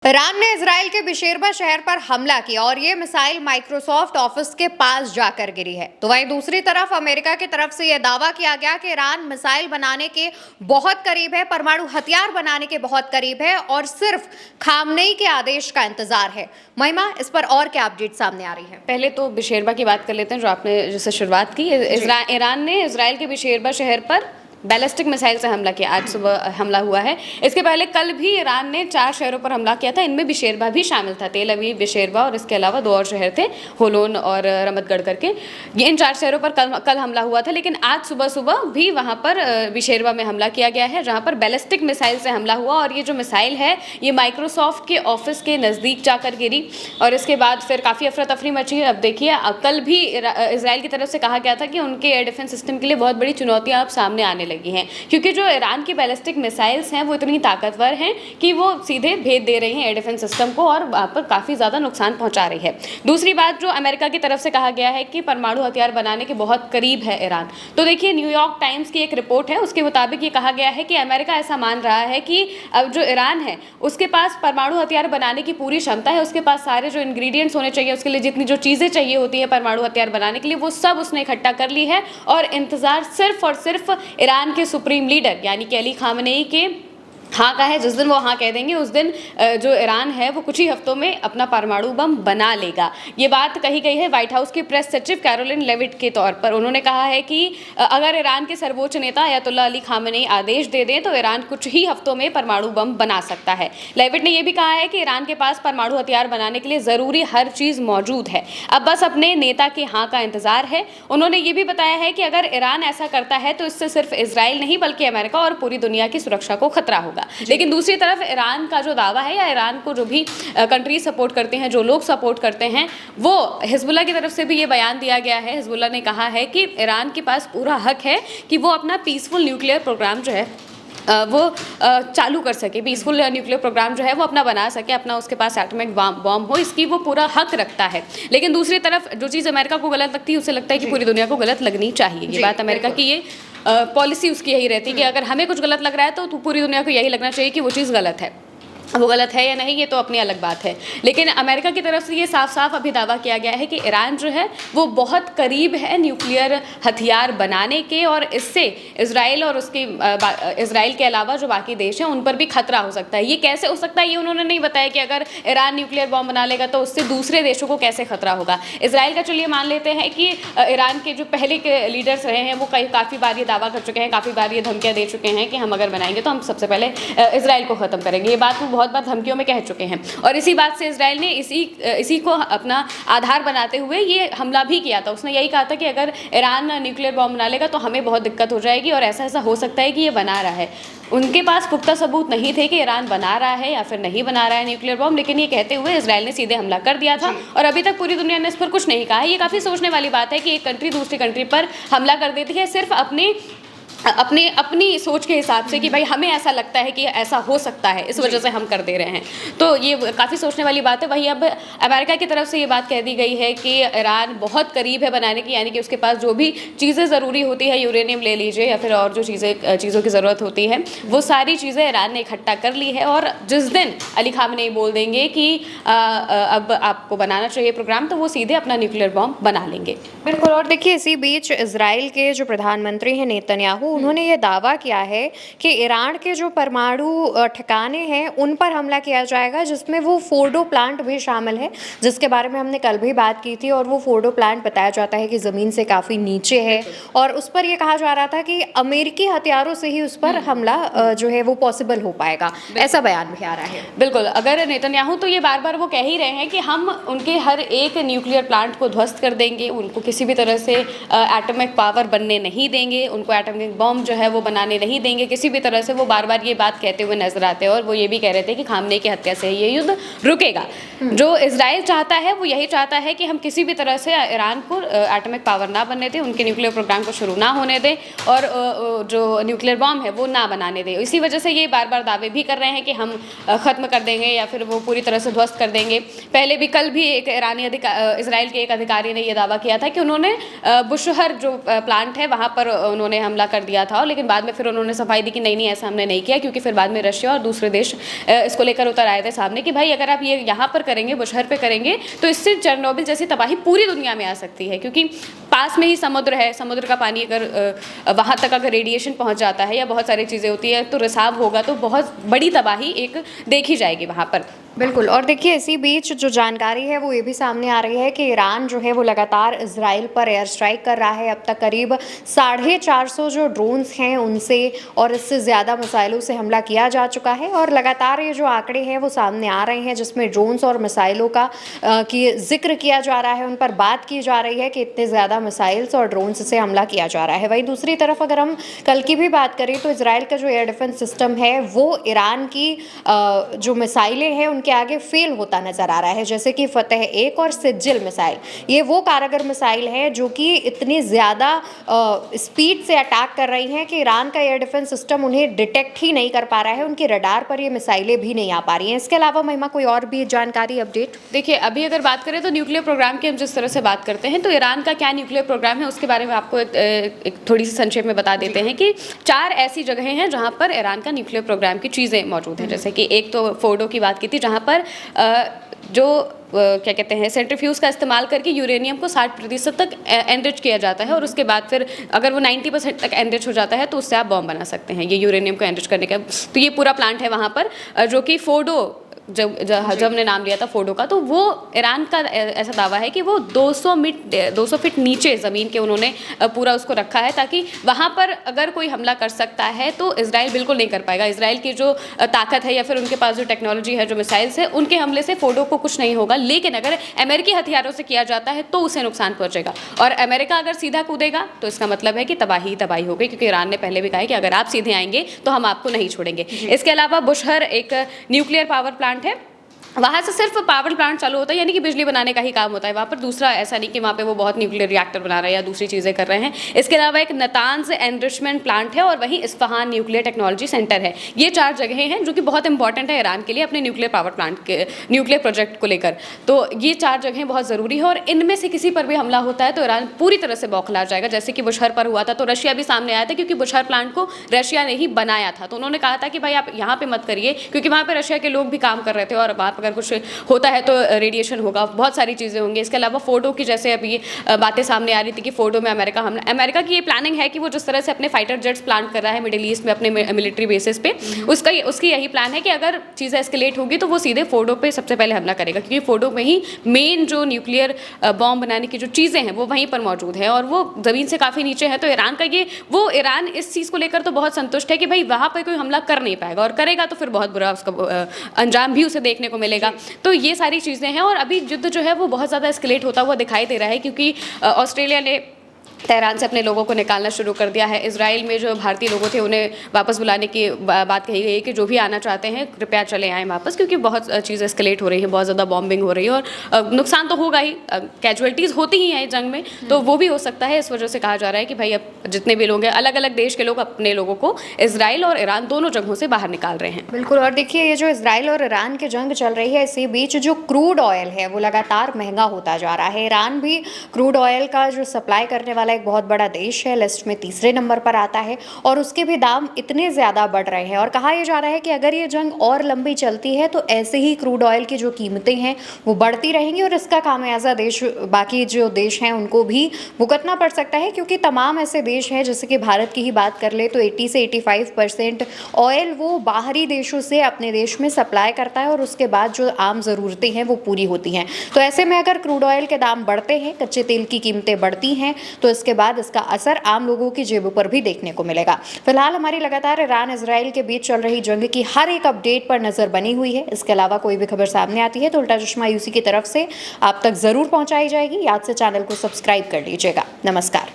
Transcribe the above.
Iran ने Israel के बिशेरबा शहर पर हमला किया और ये मिसाइल माइक्रोसॉफ्ट ऑफिस के पास जाकर गिरी है। तो वहीं दूसरी तरफ अमेरिका की तरफ से यह दावा किया गया कि ईरान मिसाइल बनाने के बहुत करीब है, परमाणु हथियार बनाने के बहुत करीब है और सिर्फ खामनेई के आदेश का इंतजार है। महिमा, इस पर और क्या अपडेट सामने आ रही है? पहले तो बिशेरबा की बात कर लेते हैं, जो आपने जिससे शुरुआत की। ईरान ने इजराइल के बिशेरबा शहर पर बैलिस्टिक मिसाइल से हमला किया। आज सुबह हमला हुआ है। इसके पहले कल भी ईरान ने 4 शहरों पर हमला किया था। इनमें बिशेरबा भी शामिल था। तेल अवीव, बिशेरबा और इसके अलावा 2 और शहर थे, होलोन और रमतगढ़ करके। ये इन 4 शहरों पर कल हमला हुआ था। लेकिन आज सुबह सुबह भी वहाँ पर बिशेरबा में हमला किया गया है, जहाँ पर बैलिस्टिक मिसाइल से हमला हुआ। और ये जो मिसाइल है, ये माइक्रोसॉफ्ट के ऑफिस के नज़दीक जाकर गिरी और इसके बाद फिर काफ़ी अफरा तफरी मची है। अब देखिए, कल भी इसराइल की तरफ से कहा गया था कि उनके एयर डिफेंस सिस्टम के लिए बहुत बड़ी चुनौतियाँ अब सामने आने लगी हैं, क्योंकि जो ईरान की बैलिस्टिक मिसाइल्स हैं वो इतनी ताकतवर हैं कि वो सीधे भेद दे रही हैं एयर डिफेंस सिस्टम को और वहाँ पर काफ़ी ज़्यादा नुकसान पहुँचा रही है। दूसरी बात, जो अमेरिका की तरफ से कहा गया है कि परमाणु हथियार बनाने के बहुत करीब है ईरान। तो देखिए, न्यूयॉर्क टाइम्स की एक रिपोर्ट है, उसके मुताबिक ये कहा गया है कि अमेरिका ऐसा मान रहा है कि अब जो ईरान है उसके पास परमाणु हथियार बनाने की पूरी क्षमता है। उसके पास सारे जो इंग्रेडिएंट्स होने चाहिए, उसके लिए जितनी जो चीज़ें चाहिए होती है परमाणु हथियार बनाने के लिए, वो सब उसने इकट्ठा कर ली है। और इंतज़ार सिर्फ और सिर्फ ईरान के सुप्रीम लीडर यानी कि अली खामनेई के हाँ का है। जिस दिन वो हाँ कह देंगे उस दिन जो ईरान है वो कुछ ही हफ्तों में अपना परमाणु बम बना लेगा। ये बात कही गई है व्हाइट हाउस की प्रेस सचिव कैरोलिन लेविट के तौर पर। उन्होंने कहा है कि अगर ईरान के सर्वोच्च नेता अयतुल्ला अली खामनेई आदेश दे दें तो ईरान कुछ ही हफ्तों में परमाणु बम बना सकता है। लेविट ने यह भी कहा है कि ईरान के पास परमाणु हथियार बनाने के लिए ज़रूरी हर चीज़ मौजूद है, अब बस अपने नेता के हाँ का इंतजार है। उन्होंने ये भी बताया है कि अगर ईरान ऐसा करता है तो इससे सिर्फ इजराइल नहीं बल्कि अमेरिका और पूरी दुनिया की सुरक्षा को खतरा होगा। लेकिन दूसरी तरफ ईरान का जो दावा है, या ईरान को जो भी कंट्रीज सपोर्ट करते हैं, जो लोग सपोर्ट करते हैं, वो हिजबुल्लाह की तरफ से भी ये बयान दिया गया है। हिजबुल्लाह ने कहा है कि ईरान के पास पूरा हक है कि वो अपना पीसफुल न्यूक्लियर प्रोग्राम जो है वो चालू कर सके, पीसफुल न्यूक्लियर प्रोग्राम जो है वो अपना बना सके, अपना उसके पास एटॉमिक बॉम्ब हो, इसकी वो पूरा हक रखता है। लेकिन दूसरी तरफ जो चीज़ अमेरिका को गलत लगती है, उसे लगता है कि पूरी दुनिया को गलत लगनी चाहिए। ये बात अमेरिका की, ये पॉलिसी उसकी यही रहती है कि अगर हमें कुछ गलत लग रहा है तो पूरी दुनिया को यही लगना चाहिए कि वो चीज़ गलत है। वो गलत है या नहीं, ये तो अपनी अलग बात है। लेकिन अमेरिका की तरफ से ये साफ साफ अभी दावा किया गया है कि ईरान जो है वो बहुत करीब है न्यूक्लियर हथियार बनाने के, और इससे इजराइल और उसके इजराइल के अलावा जो बाकी देश हैं उन पर भी खतरा हो सकता है। ये कैसे हो सकता है ये उन्होंने नहीं बताया कि अगर ईरान न्यूक्लियर बॉम्ब बना लेगा तो उससे दूसरे देशों को कैसे खतरा होगा। इजराइल का चलिए मान लेते हैं कि ईरान के जो पहले के लीडर्स रहे हैं वो काफ़ी बार ये दावा कर चुके हैं, काफ़ी बार ये धमकियाँ दे चुके हैं कि हम अगर बनाएंगे तो हम सबसे पहले इजराइल को ख़त्म करेंगे। ये बात वो बहुत बार धमकियों में कह चुके हैं और इसी बात से इजराइल ने इसी को अपना आधार बनाते हुए ये हमला भी किया था। उसने यही कहा था कि अगर ईरान न्यूक्लियर बॉम्ब बना लेगा तो हमें बहुत दिक्कत हो जाएगी और ऐसा हो सकता है कि ये बना रहा है। उनके पास पुख्ता सबूत नहीं थे कि ईरान बना रहा है या फिर नहीं बना रहा है न्यूक्लियर बॉम्ब, लेकिन ये कहते हुए इजराइल ने सीधे हमला कर दिया था और अभी तक पूरी दुनिया ने इस पर कुछ नहीं कहा है। ये काफ़ी सोचने वाली बात है कि एक कंट्री दूसरी कंट्री पर हमला कर देती है सिर्फ अपनी सोच के हिसाब से कि भाई हमें ऐसा लगता है कि ऐसा हो सकता है, इस वजह से हम कर दे रहे हैं। तो ये काफ़ी सोचने वाली बात है। वहीं अब अमेरिका की तरफ से ये बात कह दी गई है कि ईरान बहुत करीब है बनाने की, यानी कि उसके पास जो भी चीज़ें ज़रूरी होती है, यूरेनियम ले लीजिए या फिर और जो चीज़ों की ज़रूरत होती है, वो सारी चीज़ें ईरान ने इकट्ठा कर ली है। और जिस दिन अली खामनेई बोल देंगे कि अब आपको बनाना चाहिए प्रोग्राम, तो वो सीधे अपना न्यूक्लियर बॉम्ब बना लेंगे। बिल्कुल। और देखिए, इसी बीच इजराइल के जो प्रधानमंत्री हैं नेतन्याहू, उन्होंने ये दावा किया है कि ईरान के जो परमाणु ठिकाने हैं उन पर हमला किया जाएगा, जिसमें वो फोर्डो प्लांट भी शामिल है, जिसके बारे में हमने कल भी बात की थी। और वो फोर्डो प्लांट बताया जाता है कि ज़मीन से काफ़ी नीचे है और उस पर यह कहा जा रहा था कि अमेरिकी हथियारों से ही उस पर हमला जो है वो पॉसिबल हो पाएगा, ऐसा बयान भी आ रहा है। बिल्कुल। अगर नेतन्याहू तो ये बार बार वो कह ही रहे हैं कि हम उनके हर एक न्यूक्लियर प्लांट को ध्वस्त कर देंगे, उनको किसी भी तरह से एटॉमिक पावर बनने नहीं देंगे, उनको एटॉमिक बॉम्ब जो है वो बनाने नहीं देंगे किसी भी तरह से। वो बार बार ये बात कहते हुए नजर आते हैं और वो ये भी कह रहे थे कि खामनेई की हत्या से ये युद्ध रुकेगा। जो इजराइल चाहता है वो यही चाहता है कि हम किसी भी तरह से ईरान को एटॉमिक पावर ना बनने दें, उनके न्यूक्लियर प्रोग्राम को शुरू ना होने दें और जो न्यूक्लियर बॉम्ब है वो ना बनाने दें। इसी वजह से ये बार बार दावे भी कर रहे हैं कि हम ख़त्म कर देंगे या फिर वो पूरी तरह से ध्वस्त कर देंगे। पहले भी कल भी एक इजराइल के एक अधिकारी ने यह दावा किया था कि उन्होंने बुशहर जो प्लांट है वहाँ पर उन्होंने हमला कर दिया था, लेकिन बाद में फिर उन्होंने सफाई दी कि नहीं ऐसा हमने नहीं किया, क्योंकि फिर बाद में रशिया और दूसरे देश इसको लेकर उतर आए थे सामने कि भाई अगर आप ये यहाँ पर करेंगे, बुशहर पे करेंगे, तो इससे चेरनोबिल जैसी तबाही पूरी दुनिया में आ सकती है, क्योंकि पास में ही समुद्र है, समुद्र का पानी अगर वहाँ तक अगर रेडिएशन पहुँच जाता है या बहुत सारी चीज़ें होती है तो रिसाव होगा, तो बहुत बड़ी तबाही एक देखी जाएगी वहाँ पर। बिल्कुल। और देखिए इसी बीच जो जानकारी है वो ये भी सामने आ रही है कि ईरान जो है वो लगातार इजराइल पर एयर स्ट्राइक कर रहा है। अब तक करीब 450 जो ड्रोन्स हैं उनसे और इससे ज़्यादा मिसाइलों से हमला किया जा चुका है, और लगातार ये जो आंकड़े हैं वो सामने आ रहे हैं जिसमें ड्रोन्स और मिसाइलों का की जिक्र किया जा रहा है, उन पर बात की जा रही है कि इतने ज़्यादा मिसाइल्स और ड्रोन्स से हमला किया जा रहा है। वहीं दूसरी तरफ अगर हम कल की भी बात करें तो इसराइल का जो एयर डिफेंस सिस्टम है वो ईरान की जो मिसाइलें हैं उनके आगे फेल होता नजर आ रहा है, जैसे कि फतेह 1 और सिज्जिल मिसाइल। ये वो कारगर मिसाइल है जो कि इतनी ज़्यादा स्पीड से अटैक कर रही हैं कि ईरान का एयर डिफेंस सिस्टम उन्हें डिटेक्ट ही नहीं कर पा रहा है, उनके रडार पर ये मिसाइलें भी नहीं आ पा रही हैं। इसके अलावा महिमा कोई और भी जानकारी अपडेट? देखिए अभी अगर बात करें तो न्यूक्लियर प्रोग्राम की हम जिस तरह से बात करते हैं, तो ईरान का क्या न्यूक्लियर प्रोग्राम है उसके बारे में आपको एक थोड़ी सी संक्षेप में बता देते हैं कि 4 ऐसी जगहें हैं जहां पर ईरान का न्यूक्लियर प्रोग्राम की चीज़ें मौजूद हैं। जैसे कि एक तो फोर्डो की बात की थी, जहां पर जो क्या कहते हैं सेंट्रीफ्यूज का इस्तेमाल करके यूरेनियम को 60% तक एनरिच किया जाता है, और उसके बाद फिर अगर वो 90% तक एनरिच हो जाता है तो उससे आप बॉम्ब बना सकते हैं, ये यूरेनियम को एनरिच करने का। तो ये पूरा प्लांट है वहाँ पर, जो कि फोर्डो जब हमने नाम लिया था फोर्डो का, तो वो ईरान का ऐसा दावा है कि वो 200 फीट नीचे ज़मीन के उन्होंने पूरा उसको रखा है, ताकि वहाँ पर अगर कोई हमला कर सकता है तो इजराइल बिल्कुल नहीं कर पाएगा। इजराइल की जो ताकत है या फिर उनके पास जो टेक्नोलॉजी है, जो मिसाइल्स है, उनके हमले से फोर्डो को कुछ नहीं होगा, लेकिन अगर अमेरिकी हथियारों से किया जाता है तो उसे नुकसान पहुँचेगा। और अमेरिका अगर सीधा कूदेगा तो इसका मतलब है कि तबाही तबाही हो गई, क्योंकि ईरान ने पहले भी कहा है कि अगर आप सीधे आएंगे तो हम आपको नहीं छोड़ेंगे। इसके अलावा बुशहर एक न्यूक्लियर पावर प्लांट है, वहाँ से सिर्फ पावर प्लांट चालू होता है, यानी कि बिजली बनाने का ही काम होता है वहाँ पर। दूसरा ऐसा नहीं कि वहाँ पे वो बहुत न्यूक्लियर रिएक्टर बना रहे हैं या दूसरी चीज़ें कर रहे हैं। इसके अलावा एक नतान्ज एनरिचमेंट प्लांट है और वहीं इस्फहान न्यूक्लियर टेक्नोलॉजी सेंटर है। ये 4 जगहें हैं जो कि बहुत इंपॉर्टेंट है ईरान के लिए अपने न्यूक्लियर पावर प्लांट के न्यूक्लियर प्रोजेक्ट को लेकर। तो ये 4 जगहें बहुत ज़रूरी है, और इनमें से किसी पर भी हमला होता है तो ईरान पूरी तरह से बौखला जाएगा। जैसे कि बुशहर पर हुआ था तो रशिया भी सामने आया था, क्योंकि बुशहर प्लांट को रशिया ने ही बनाया था, तो उन्होंने कहा था कि भाई आप यहाँ पे मत करिए, क्योंकि वहाँ पे रशिया के लोग भी काम कर रहे थे और वहाँ पर अगर कुछ होता है तो रेडिएशन होगा, बहुत सारी चीज़ें होंगी। इसके अलावा फोर्डो की जैसे अभी बातें सामने आ रही थी कि फोर्डो में अमेरिका की ये प्लानिंग है कि वो जिस तरह से अपने फाइटर जेट्स प्लांट कर रहा है मिडिल ईस्ट में अपने मिलिट्री बेसिस पे, उसकी यही प्लान है कि अगर चीज़ें एस्केलेट होगी तो वो सीधे फोर्डो पे सबसे पहले हमला करेगा, क्योंकि फोर्डो में ही मेन जो न्यूक्लियर बॉम्ब बनाने की जो चीज़ें हैं वो वहीं पर मौजूद है, और वो ज़मीन से काफ़ी नीचे है। तो ईरान का ईरान इस चीज़ को लेकर तो बहुत संतुष्ट है कि भाई वहाँ पर कोई हमला कर नहीं पाएगा, और करेगा तो फिर बहुत बुरा उसका अंजाम भी उसे देखने को मिलेगा। तो ये सारी चीज़ें हैं, और अभी युद्ध जो है वो बहुत ज़्यादा एस्केलेट होता हुआ दिखाई दे रहा है, क्योंकि ऑस्ट्रेलिया ने तेहरान से अपने लोगों को निकालना शुरू कर दिया है। इजराइल में जो भारतीय लोगों थे उन्हें वापस बुलाने की बात कही गई है कि जो भी आना चाहते हैं कृपया चले आएँ वापस, क्योंकि बहुत चीज़ें एस्केलेट हो रही हैं, बहुत ज़्यादा बॉम्बिंग हो रही है, और नुकसान तो होगा ही, कैजुअलिटीज़ होती ही हैं जंग में, तो वो भी हो सकता है। इस वजह से कहा जा रहा है कि भाई अब जितने भी लोग हैं, अलग अलग देश के लोग अपने लोगों को इजराइल और ईरान दोनों जगहों से बाहर निकाल रहे हैं। बिल्कुल। और देखिए ये जो इजराइल और ईरान की जंग चल रही है, इसी बीच जो क्रूड ऑयल है वो लगातार महंगा होता जा रहा है। ईरान भी क्रूड ऑयल का जो सप्लाई करने वाला एक बहुत बड़ा देश है, लिस्ट में तीसरे नंबर पर आता है, और उसके भी दाम इतने ज़्यादा बढ़ रहे हैं। और कहा यह जा रहा है कि अगर ये जंग और लंबी चलती है तो ऐसे ही क्रूड ऑयल की जो कीमतें हैं वो बढ़ती रहेंगी, और इसका खामियाजा देश बाकी जो देश हैं उनको भी भुगतना पड़ सकता है, क्योंकि तमाम ऐसे देश हैं, जैसे कि भारत की ही बात कर ले तो 80 से 85% ऑयल वो बाहरी देशों से अपने देश में सप्लाई करता है, और उसके बाद जो आम ज़रूरतें हैं वो पूरी होती हैं। तो ऐसे में अगर क्रूड ऑयल के दाम बढ़ते हैं, कच्चे तेल की कीमतें बढ़ती हैं, तो इसके बाद इसका असर आम लोगों की जेबों पर भी देखने को मिलेगा। फिलहाल हमारी लगातार ईरान इजराइल के बीच चल रही जंग की हर एक अपडेट पर नजर बनी हुई है। इसके अलावा कोई भी खबर सामने आती है तो उल्टा चश्मा यूसी की तरफ से आप तक जरूर पहुंचाई जाएगी। याद से चैनल को सब्सक्राइब कर लीजिएगा। नमस्कार।